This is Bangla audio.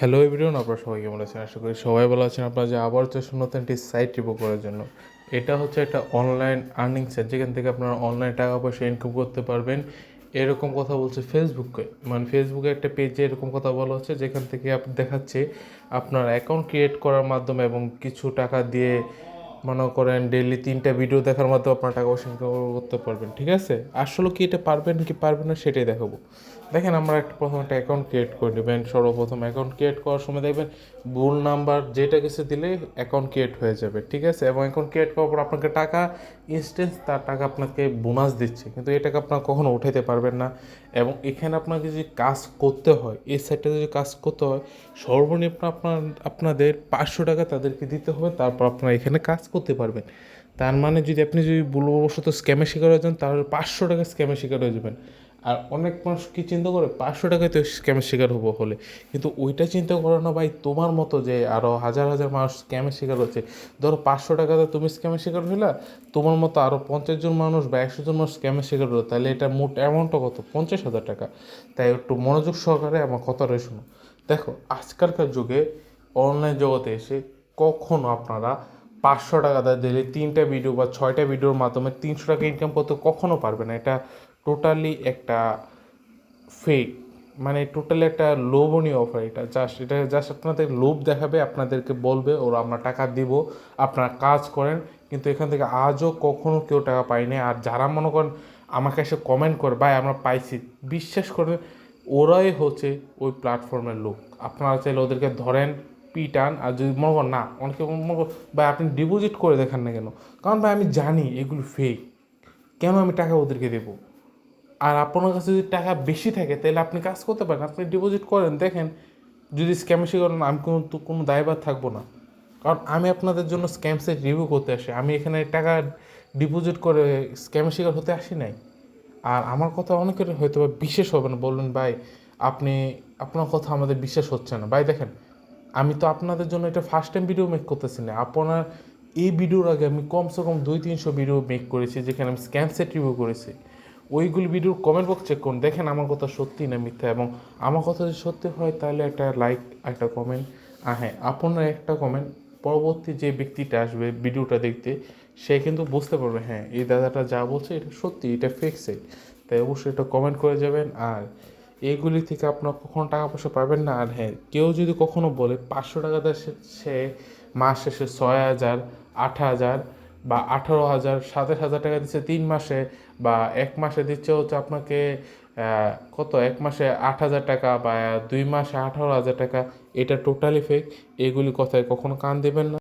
হ্যালো এভরিওয়ান, আপনারা সবাই কেমন আছেন? আশা করি সবাই ভালো আছেন। আপনারা যে আবার চেষ্টা নতুন একটি সাইট রিভিউ করার জন্য। এটা হচ্ছে একটা অনলাইন আর্নিং সাইট, যেখান থেকে আপনারা অনলাইন টাকা পয়সা ইনকাম করতে পারবেন। এরকম কথা বলছে ফেসবুকে, মানে ফেসবুকে একটা পেজে এরকম কথা বলা হচ্ছে, যেখান থেকে দেখাচ্ছে আপনার অ্যাকাউন্ট ক্রিয়েট করার মাধ্যমে এবং কিছু টাকা দিয়ে মনে করেন ডেইলি 3টা ভিডিও দেখার মাধ্যমে আপনার টাকা পয়সা ইনকাম করতে পারবেন। ঠিক আছে, আসলে কি এটা পারবেন কি পারবেন না সেটাই দেখাবো। দেখেন, আমরা প্রথম একটা অ্যাকাউন্ট ক্রিয়েট করে নেবেন। সর্বপ্রথম অ্যাকাউন্ট ক্রিয়েট করার সময় দেখবেন ভুল নাম্বার যেটা কিছু দিলে অ্যাকাউন্ট ক্রিয়েট হয়ে যাবে। ঠিক আছে, এবং অ্যাকাউন্ট ক্রিয়েট করার পর আপনাকে টাকা ইনস্ট্যান্ট তার টাকা আপনাকে বোনাস দিচ্ছে, কিন্তু এই টাকা আপনারা কখনো উঠাইতে পারবেন না। এবং এখানে আপনাকে যদি কাজ করতে হয়, এই সাইটটাতে যদি কাজ করতে হয়, সর্বনিম্ন আপনাদের 500 টাকা তাদেরকে দিতে হবে, তারপর আপনারা এখানে কাজ করতে পারবেন। তার মানে যদি ভুলবশত স্ক্যামের শিকার হয়ে যান, তাহলে 500 টাকা স্ক্যামের শিকার হয়ে যাবেন। আর অনেক মানুষ কি চিন্তা করে, 500 টাকায় তো স্ক্যামের শিকার হবো হলে, কিন্তু ওইটা চিন্তা করো না ভাই, তোমার মতো যে আরও হাজার হাজার মানুষ স্ক্যামের শিকার হচ্ছে। ধরো 500 টাকাতে তুমি স্ক্যামের শিকার হইলা, তোমার মতো আরও 50 জন মানুষ বা 100 জন মানুষ স্ক্যামের শিকার হলো, তাহলে এটা মোট অ্যামাউন্টটা কত? 50,000 টাকা। তাই একটু মনোযোগ সহকারে আমার কথাটা শোনো। দেখো, আজকালকার যুগে অনলাইন জগতে এসে কখনো আপনারা 500 টাকা দিলে 3টা ভিডিও বা 6টা ভিডিওর মাধ্যমে 300 টাকা ইনকাম করতে কখনো পারবে না। এটা টোটালি একটা ফেক, মানে টোটালি একটা লোভনীয় অফার। এটা জাস্ট আপনাদের লোভ দেখাবে, আপনাদেরকে বলবে ওরা আমরা টাকা দিব, আপনারা কাজ করেন। কিন্তু এখান থেকে আজও কখনো কেউ টাকা পায়নি। আর যারা মনে করেন আমাকে এসে কমেন্ট করে ভাই আমরা পাইছি, বিশ্বাস করে ওরাই হচ্ছে ওই প্ল্যাটফর্মের লোক। আপনারা চাইলে ওদেরকে ধরেন, পিটান। আর যদি মনে করেন না, অনেকে মনে করেন ভাই আপনি ডিপোজিট করে দেখান না কেন, কারণ ভাই আমি জানি এগুলো ফেক, কেন আমি টাকা ওদেরকে দেবো? আর আপনার কাছে যদি টাকা বেশি থাকে তাহলে আপনি কাজ করতে পারেন, আপনি ডিপোজিট করেন, দেখেন যদি স্ক্যামে শিকার হন, আমি কোনো দায়ভার থাকবো না। কারণ আমি আপনাদের জন্য স্ক্যাম সাইট রিভিউ করতে আসি, আমি এখানে টাকা ডিপোজিট করে স্ক্যামে শিকার হতে আসি নাই। আর আমার কথা অনেকের হয়তো বা বিশ্বাস হবে না, বলবেন ভাই আপনি আপনার কথা আমাদের বিশ্বাস হচ্ছে না। ভাই দেখেন, আমি তো আপনাদের জন্য এটা ফার্স্ট টাইম ভিডিও মেক করতেছি না। আপনার এই ভিডিওর আগে আমি কমসে কম 200-300 ভিডিও মেক করেছি, যেখানে আমি স্ক্যাম সেট রিভিউ করেছি। ওইগুলি ভিডিওর কমেন্ট বক্স চেক করুন, দেখেন আমার কথা সত্যি না মিথ্যা। এবং আমার কথা যদি সত্যি হয় তাহলে একটা লাইক, একটা কমেন্ট। আর হ্যাঁ, আপনার একটা কমেন্ট, পরবর্তী যে ব্যক্তিটা আসবে ভিডিওটা দেখতে, সে কিন্তু বুঝতে পারবে হ্যাঁ এই দাদাটা যা বলছে এটা সত্যি, এটা ফেক সাইট। তাই অবশ্যই এটা কমেন্ট করে যাবেন। আর এইগুলি থেকে আপনার কখনো টাকা পয়সা পাবেন না। আর হ্যাঁ, কেউ যদি কখনো বলে 500 টাকা দেয়, সে মাস শেষে 6,000, 8,000 বা 18,000, 27,000 টাকা দিচ্ছে 3 মাসে, বা 1 মাসে দিচ্ছে হচ্ছে আপনাকে কত, 1 মাসে 8,000 টাকা বা 2 মাসে 18,000 টাকা, এটা টোটালি ফেক। এগুলি কথায় কখনো কান দেবেন না।